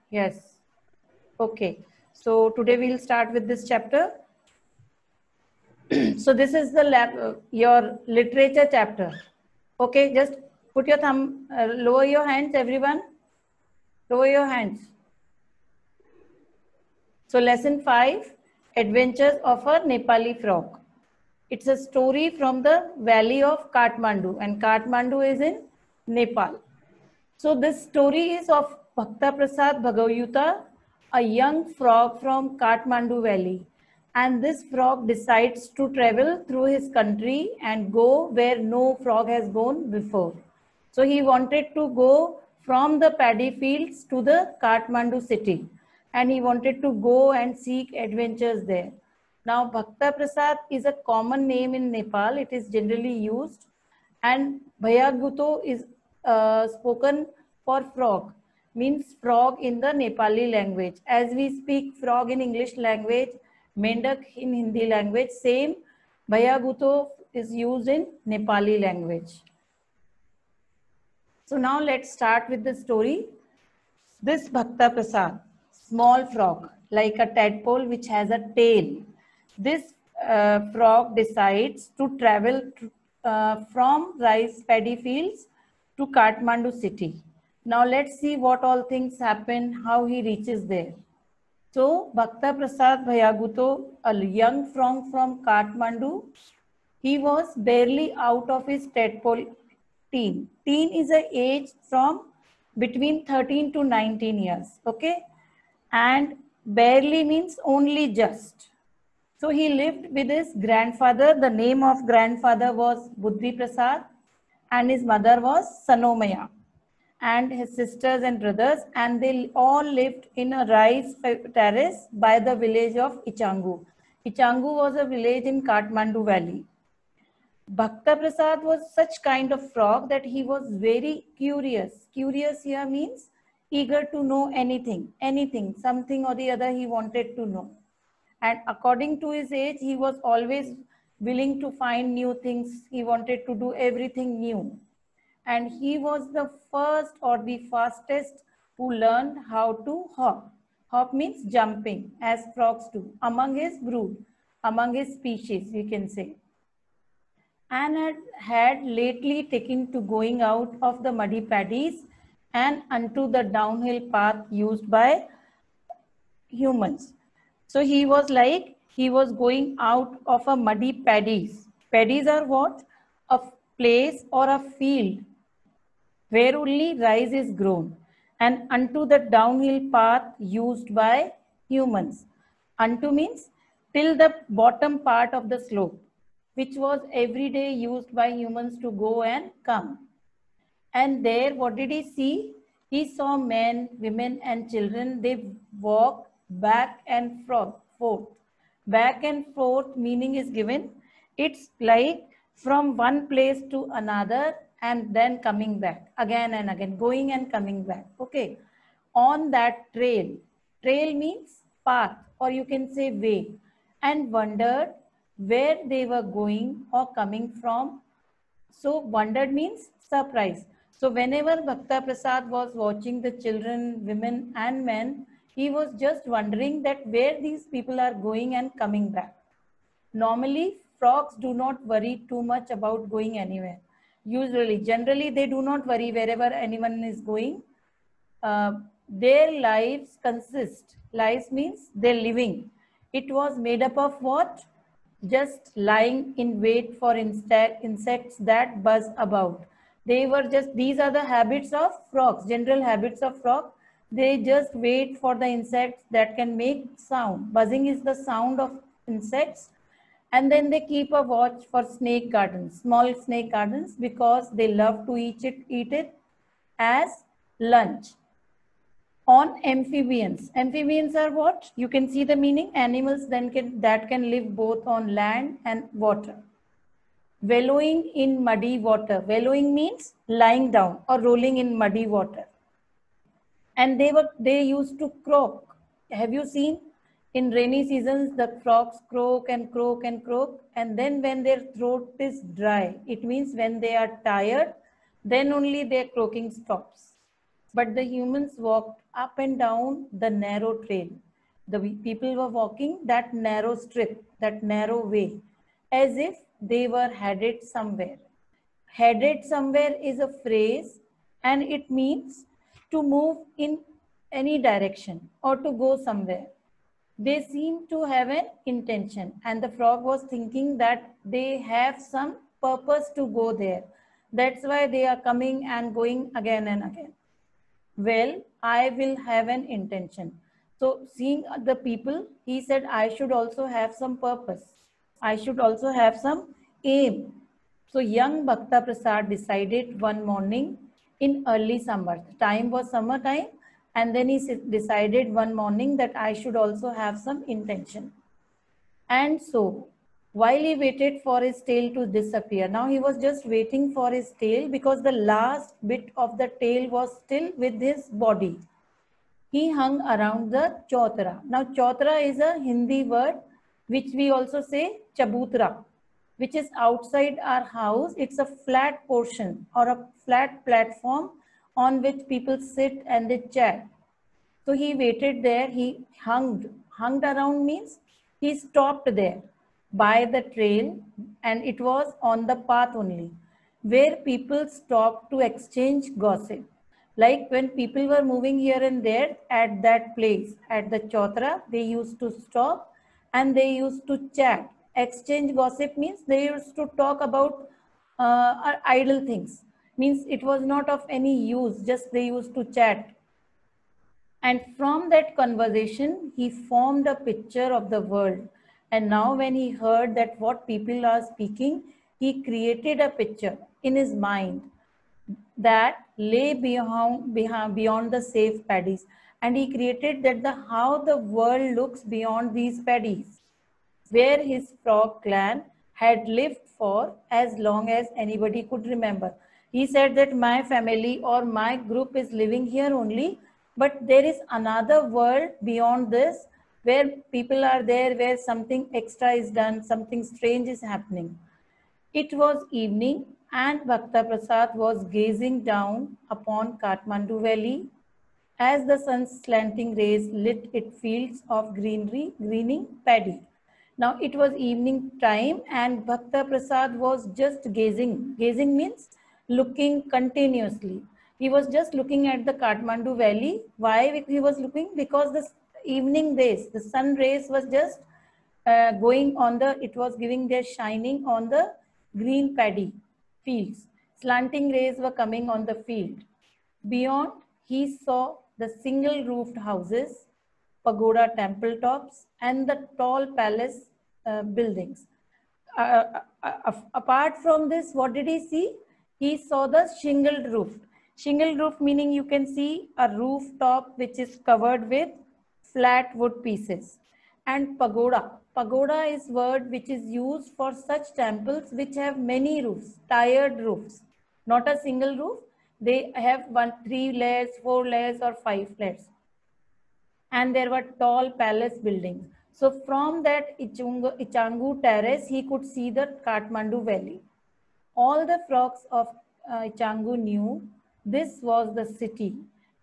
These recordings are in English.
Yes. Okay. So today we'll start with this chapter. So this is the your literature chapter. Okay, just put your thumb, lower your hands, everyone. Lower your hands. So lesson 5, Adventures of a Nepali Frog. It's a story from the valley of Kathmandu, and Kathmandu is in Nepal. So this story is of Bhakta Prasad Bhagavayuta, a young frog from Kathmandu Valley. And this frog decides to travel through his country and go where no frog has gone before. So he wanted to go from the paddy fields to the Kathmandu city, and he wanted to go and seek adventures there. Now, Bhakta Prasad is a common name in Nepal. It is generally used, and Bhayaguto is spoken for frog, means frog in the Nepali language. As we speak frog in English language, Mendak in Hindi language, same Bhayaguto is used in Nepali language. So now let's start with the story. This Bhakta Prasad, small frog, like a tadpole which has a tail. This frog decides to travel from rice paddy fields to Kathmandu city. Now let's see what all things happen, how he reaches there. So Bhakta Prasad Bhayaguto, a young frog from Kathmandu, he was barely out of his tadpole teen. Teen is an age from between 13 to 19 years, okay? And barely means only just. So he lived with his grandfather. The name of grandfather was Buddhi Prasad and his mother was Sanomaya, and his sisters and brothers, and they all lived in a rice terrace by the village of Ichangu. Ichangu was a village in Kathmandu Valley. Bhakta Prasad was such kind of frog that he was very curious. Curious here means eager to know anything, something or the other he wanted to know. And according to his age, he was always willing to find new things. He wanted to do everything new. And he was the first or the fastest who learned how to hop. Hop means jumping, as frogs do, among his brood, among his species, we can say. And had lately taken to going out of the muddy paddies and unto the downhill path used by humans. So he was like, he was going out of a muddy paddies. Paddies are what? A place or a field where only rice is grown, and unto the downhill path used by humans. Unto means till the bottom part of the slope, which was every day used by humans to go and come. And there, what did he see? He saw men, women, and children. They walk back and forth. Back and forth meaning is given. It's like from one place to another and then coming back again and again, going and coming back. Okay. On that trail. Trail means path, or you can say way, and wondered where they were going or coming from. So wondered means surprise. So whenever Bhakta Prasad was watching the children, women and men, he was just wondering that where these people are going and coming back. Normally, frogs do not worry too much about going anywhere. Generally, they do not worry wherever anyone is going. Their lives consist. Lives means their living. It was made up of what? Just lying in wait for insects that buzz about. They were just, these are the habits of frogs, general habits of frog. They just wait for the insects that can make sound. Buzzing is the sound of insects. And then they keep a watch for snake gardens, small snake gardens, because they love to eat it as lunch. On amphibians. Amphibians are what? You can see the meaning. Animals that can live both on land and water. Wallowing in muddy water. Wallowing means lying down or rolling in muddy water. And they used to croak. Have you seen? In rainy seasons, the frogs croak and croak and croak. And then when their throat is dry, it means when they are tired, then only their croaking stops. but the humans walked up and down the narrow trail. The people were walking that narrow strip, that narrow way, as if they were headed somewhere. Headed somewhere is a phrase and it means to move in any direction or to go somewhere. They seem to have an intention, and the frog was thinking that they have some purpose to go there. That's why they are coming and going again and again. Well, I will have an intention. So, seeing the people, he said, I should also have some purpose. I should also have some aim. So, young Bhakta Prasad decided one morning in early summer. The time was summertime, and then he decided one morning that I should also have some intention. And so, while he waited for his tail to disappear, now he was just waiting for his tail because the last bit of the tail was still with his body. He hung around the chautra. Now, chautra is a Hindi word which we also say chabutra, which is outside our house. It's a flat portion or a flat platform on which people sit and they chat. So he waited there, he hunged around means he stopped there by the trail, and it was on the path only where people stopped to exchange gossip. Like when people were moving here and there at that place, at the Chautra, they used to stop and they used to chat. Exchange gossip means they used to talk about idle things. Means it was not of any use, just they used to chat. And from that conversation, he formed a picture of the world. And now when he heard that what people are speaking, he created a picture in his mind that lay beyond the safe paddies. And he created that how the world looks beyond these paddies, where his frog clan had lived for as long as anybody could remember. He said that my family or my group is living here only, but there is another world beyond this where people are there, where something extra is done, something strange is happening. It was evening and Bhakta Prasad was gazing down upon Kathmandu Valley as the sun's slanting rays lit its fields of greening paddy. Now it was evening time and Bhakta Prasad was just gazing. Gazing means looking continuously. He was just looking at the Kathmandu Valley. Why he was looking? Because the evening rays, the sun rays was just going on it was giving their shining on the green paddy fields. Slanting rays were coming on the field. Beyond, he saw the single roofed houses, pagoda temple tops, and the tall palace buildings. Apart from this, what did he see? He saw the shingled roof. Shingled roof meaning you can see a rooftop which is covered with flat wood pieces. And pagoda. Pagoda is word which is used for such temples which have many roofs, tiered roofs, not a single roof. They have 3 layers, 4 layers, or 5 layers. And there were tall palace buildings. So from that Ichangu terrace, he could see the Kathmandu Valley. All the frogs of Ichangu knew this was the city,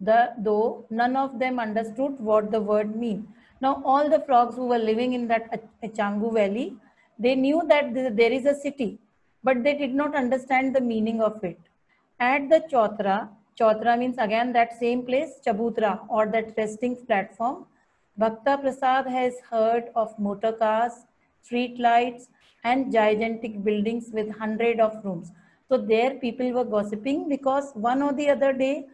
though none of them understood what the word meant. Now all the frogs who were living in that Ichangu Valley, they knew that there is a city, but they did not understand the meaning of it. At the Chautra, Chautra means again that same place, Chabutra, or that resting platform, Bhakta Prasad has heard of motor cars, street lights, and gigantic buildings with hundreds of rooms. So there people were gossiping because one or the other day,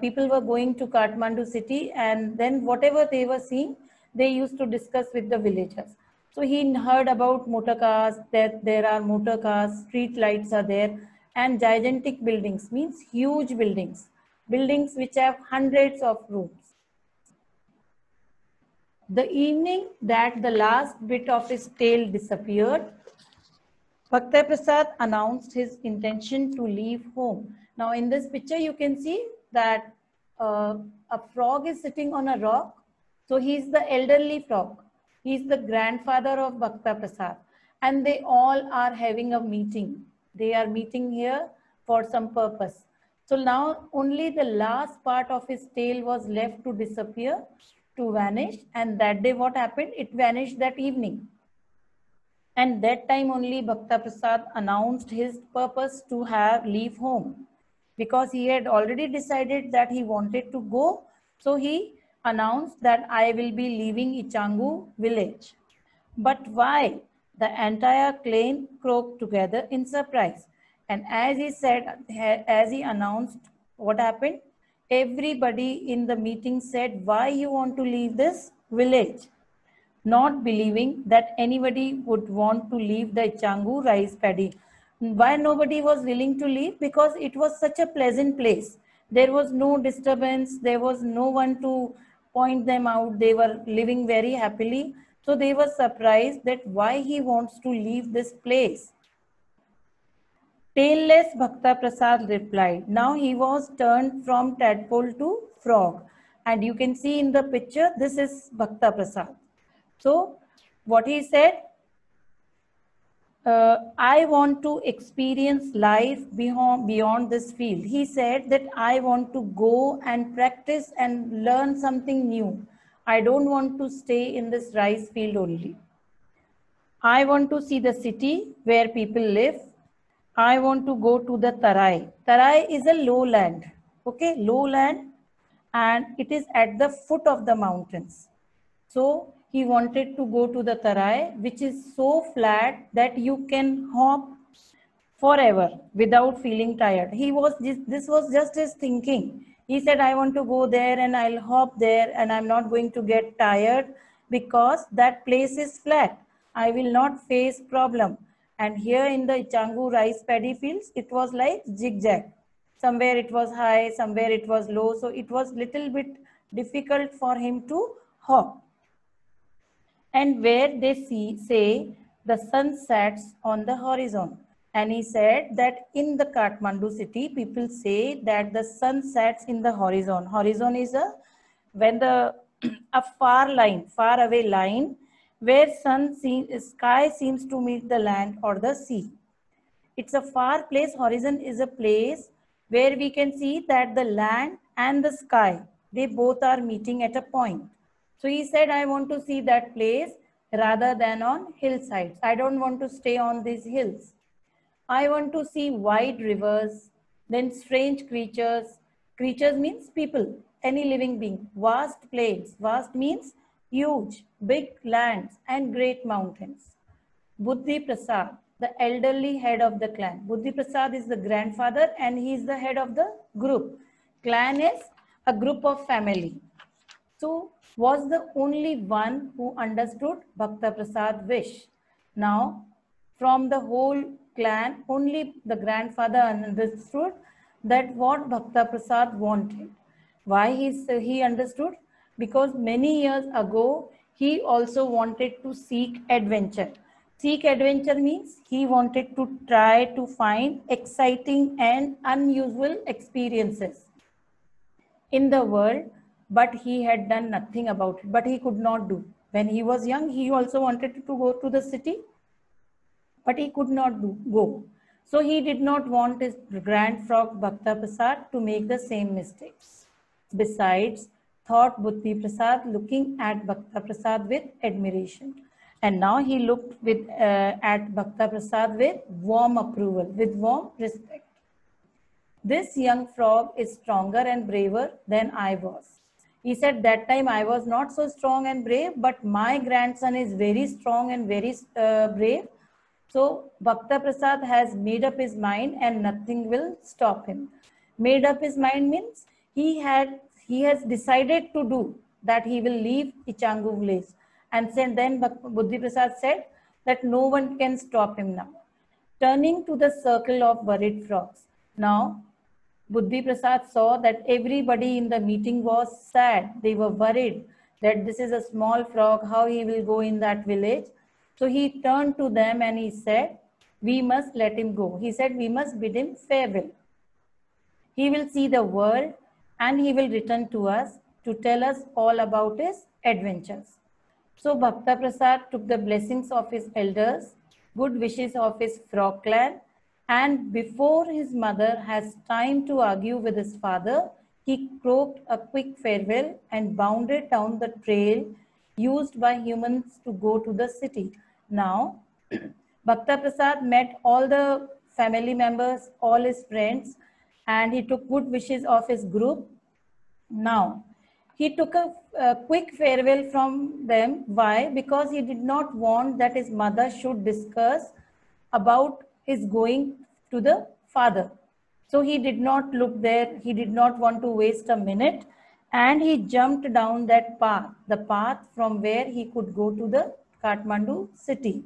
people were going to Kathmandu city, and then whatever they were seeing, they used to discuss with the villagers. So he heard about motor cars, that there are motor cars, street lights are there, and gigantic buildings means huge buildings, buildings which have hundreds of rooms. The evening that the last bit of his tail disappeared, Bhakta Prasad announced his intention to leave home. Now in this picture you can see that a frog is sitting on a rock. So he is the elderly frog. He is the grandfather of Bhakta Prasad, and they all are having a meeting. They are meeting here for some purpose. So now only the last part of his tail was left to disappear, to vanish. And that day what happened? It vanished that evening. And that time only Bhakta Prasad announced his purpose to leave home, because he had already decided that he wanted to go. So he announced that I will be leaving Ichangu village. But why? The entire clan croaked together in surprise. And as he said, as he announced what happened, everybody in the meeting said, why you want to leave this village? Not believing that anybody would want to leave the Ichangu rice paddy. Why nobody was willing to leave? Because it was such a pleasant place. There was no disturbance. There was no one to point them out. They were living very happily. So they were surprised that why he wants to leave this place. Tailless Bhakta Prasad replied. Now he was turned from tadpole to frog. And you can see in the picture, this is Bhakta Prasad. So what he said, I want to experience life beyond this field. He said that I want to go and practice and learn something new. I don't want to stay in this rice field only. I want to see the city where people live. I want to go to the Tarai. Tarai is a lowland, okay, lowland, and it is at the foot of the mountains. So he wanted to go to the Tarai, which is so flat that you can hop forever without feeling tired. This was just his thinking. He said, I want to go there and I'll hop there and I'm not going to get tired because that place is flat. I will not face problem. And here in the Ichangu rice paddy fields, it was like zigzag. Somewhere it was high, somewhere it was low. So it was little bit difficult for him to hop. And where they say the sun sets on the horizon. And he said that in the Kathmandu city, people say that the sun sets in the horizon. Horizon is when a far away line, where sky seems to meet the land or the sea. It's a far place. Horizon is a place where we can see that the land and the sky, they both are meeting at a point. So he said, I want to see that place rather than on hillsides. I don't want to stay on these hills. I want to see wide rivers, then strange creatures. Creatures means people, any living being. Vast plains. Vast means huge, big lands and great mountains. Buddhi Prasad, the elderly head of the clan. Buddhi Prasad is the grandfather and he is the head of the group. Clan is a group of family. So was the only one who understood Bhakta Prasad wish. Now from the whole clan, only the grandfather understood that what Bhakta Prasad wanted. Why he understood? Because many years ago, he also wanted to seek adventure. Seek adventure means he wanted to try to find exciting and unusual experiences in the world, but he had done nothing about it, but he could not do. When he was young, he also wanted to go to the city, but he could not go. So he did not want his grand frog Bhakta Prasad to make the same mistakes. Besides, thought Buddhi Prasad, looking at Bhakta Prasad with admiration. And now he looked at Bhakta Prasad with warm approval, with warm respect. This young frog is stronger and braver than I was. He said, that time I was not so strong and brave, but my grandson is very strong and very brave. So Bhakta Prasad has made up his mind and nothing will stop him. Made up his mind means he has decided to do that he will leave Ichangu village. And then Buddhi Prasad said that no one can stop him now. Turning to the circle of worried frogs. Now, Buddhi Prasad saw that everybody in the meeting was sad. They were worried that this is a small frog, how he will go in that village. So he turned to them and he said, we must let him go. He said, we must bid him farewell. He will see the world and he will return to us to tell us all about his adventures. So Bhakta Prasad took the blessings of his elders, good wishes of his frog clan, And before his mother has time to argue with his father, he croaked a quick farewell and bounded down the trail used by humans to go to the city. Now, Bhakta Prasad met all the family members, all his friends, and he took good wishes of his group. Now, he took a quick farewell from them. Why? Because he did not want that his mother should discuss about his going to the father. So he did not look there. He did not want to waste a minute. And he jumped down that path, the path from where he could go to the Kathmandu city.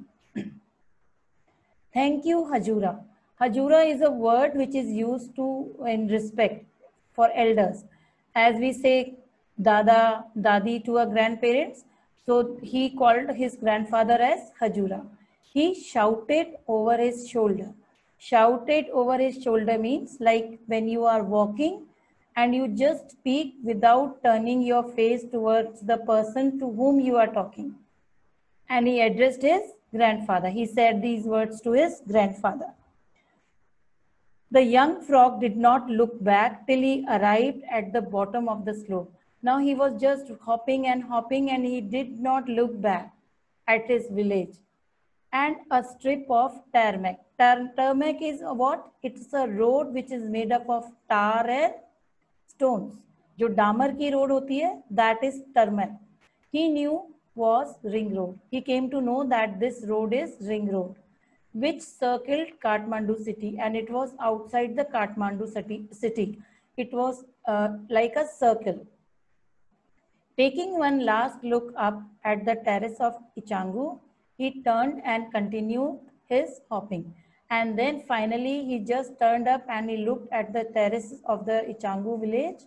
Thank you, Hajura. Hajura is a word which is used to in respect for elders. As we say Dada, Dadi to our grandparents, so he called his grandfather as Hajura. He shouted over his shoulder. Shouted over his shoulder means like when you are walking and you just speak without turning your face towards the person to whom you are talking. And he addressed his grandfather. He said these words to his grandfather. The young frog did not look back till he arrived at the bottom of the slope. Now he was just hopping and he did not look back at his village. And a strip of tarmac. Tarmac is what? It's a road which is made up of tar and stones. जो डामर की road होती है, that is tarmac. He knew was ring road. He came to know that this road is ring road, which circled Kathmandu city, and it was outside the Kathmandu city. It was like a circle. Taking one last look up at the terrace of Ichangu, he turned and continued his hopping. And then finally he just turned up and he looked at the terrace of the Ichangu village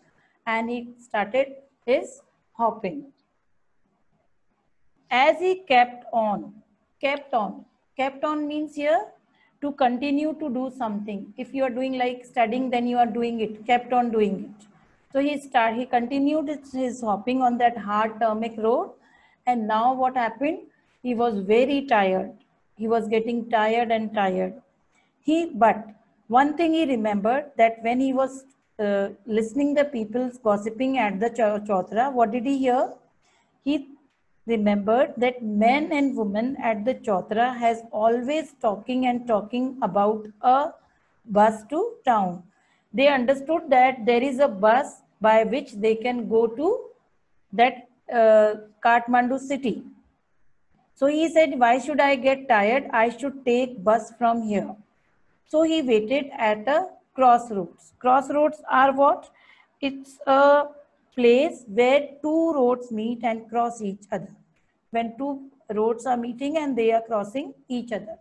and he started his hopping. As he kept on means here to continue to do something. If you are doing like studying, then you are doing it, kept on doing it. So he continued his hopping on that hard tarmac road. And now what happened? He was very tired. He was getting tired and tired. But one thing he remembered, that when he was listening the people gossiping at the Chautra, what did he hear? He remembered that men and women at the Chautra has always talking about a bus to town. They understood that there is a bus by which they can go to that Kathmandu city. So he said, why should I get tired? I should take bus from here. So he waited at a crossroads. Crossroads are what? It's a place where two roads meet and cross each other. When two roads are meeting and they are crossing each other.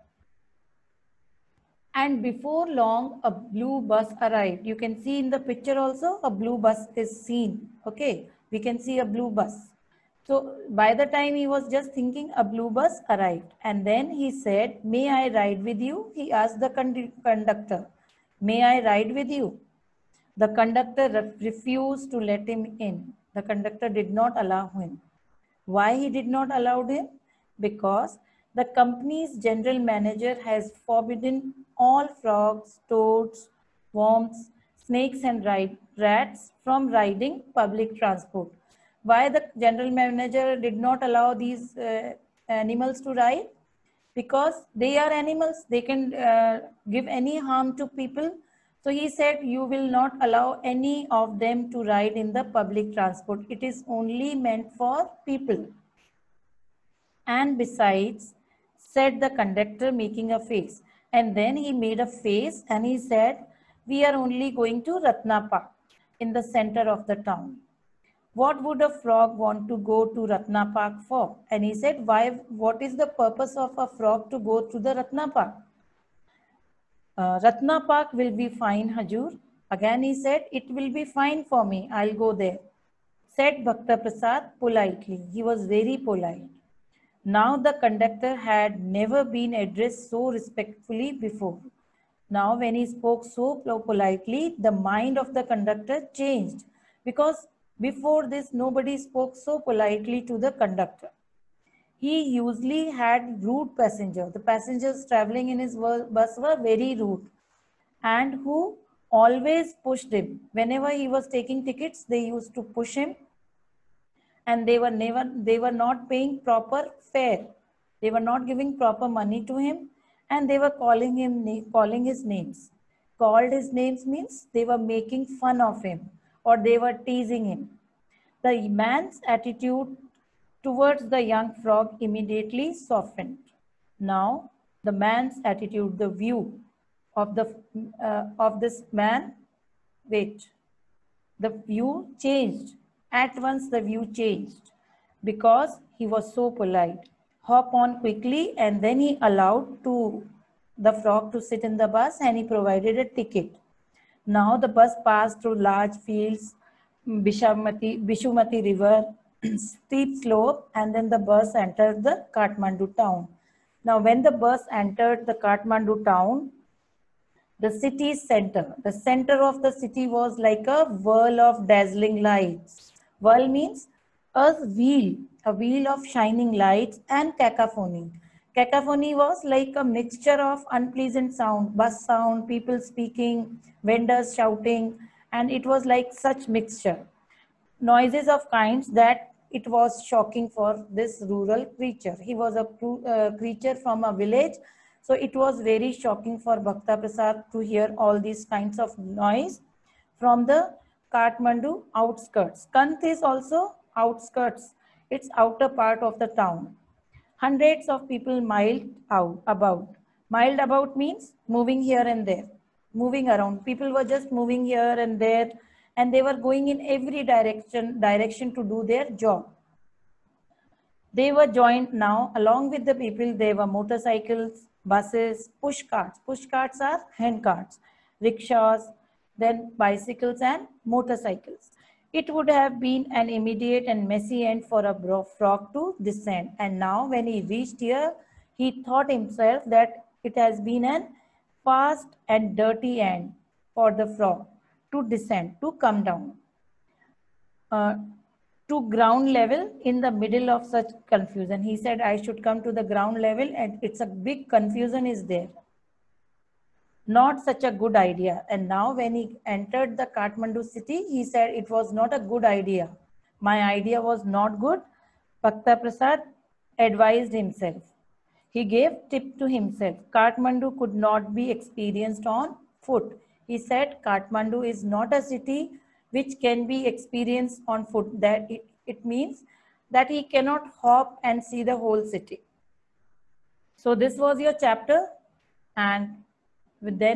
And before long, a blue bus arrived. You can see in the picture also, a blue bus is seen. Okay, we can see a blue bus. So by the time he was just thinking, a blue bus arrived. And then he said, may I ride with you? He asked the conductor, may I ride with you? The conductor refused to let him in. The conductor did not allow him. Why he did not allow him? Because the company's general manager has forbidden all frogs, toads, worms, snakes and rats from riding public transport. Why the general manager did not allow these animals to ride? Because they are animals, they can give any harm to people. So he said, you will not allow any of them to ride in the public transport. It is only meant for people. And besides, said the conductor, making a face. And then he made a face and he said, we are only going to Ratna Park in the center of the town. What would a frog want to go to Ratna Park for? And he said, what is the purpose of a frog to go to the Ratna Park? Ratna Park will be fine, Hajur. Again he said, it will be fine for me. I'll go there. Said Bhakta Prasad politely. He was very polite. Now the conductor had never been addressed so respectfully before. Now when he spoke so politely, the mind of the conductor changed, because before this nobody spoke so politely to the conductor. He usually had rude passengers. The passengers traveling in his bus were very rude. and who always pushed him. Whenever he was taking tickets, they used to push him, and they were not paying proper fare. They were not giving proper money to him, and they were calling his names. Called his names means they were making fun of him or they were teasing him. The man's attitude towards the young frog immediately softened. Now, the man's attitude, the view of this man, wait, the view changed. At once, the view changed because he was so polite. Hop on quickly, and then he allowed the frog to sit in the bus, and he provided a ticket. Now the bus passed through large fields, Bishumati river, steep slope, and then the bus entered the Kathmandu town. Now when the bus entered the Kathmandu town, the city's center, the center of the city was like a whirl of dazzling lights. Whirl means a wheel of shining lights and cacophony. Cacophony was like a mixture of unpleasant sound, bus sound, people speaking, vendors shouting, and it was like such mixture. Noises of kinds that it was shocking for this rural creature. He was a creature from a village, so it was very shocking for Bhakta Prasad to hear all these kinds of noise from the Kathmandu outskirts. Kanth is also outskirts. It's outer part of the town. Hundreds of people miled about. Miled about means moving here and there, moving around. People were just moving here and there, and they were going in every direction to do their job. They were joined now, along with the people, there were motorcycles, buses, push carts. Push carts are hand carts, rickshaws, then bicycles and motorcycles. It would have been an immediate and messy end for a frog to descend. And now when he reached here, he thought himself that it has been an fast and dirty end for the frog to descend, to come down. To ground level in the middle of such confusion. He said, I should come to the ground level, and it's a big confusion is there. Not such a good idea. And now when he entered the Kathmandu city, he said it was not a good idea. My idea was not good. Bhakta Prasad advised himself. He gave tip to himself. Kathmandu could not be experienced on foot. He said Kathmandu is not a city which can be experienced on foot. That it means that he cannot hop and see the whole city. So this was your chapter, and then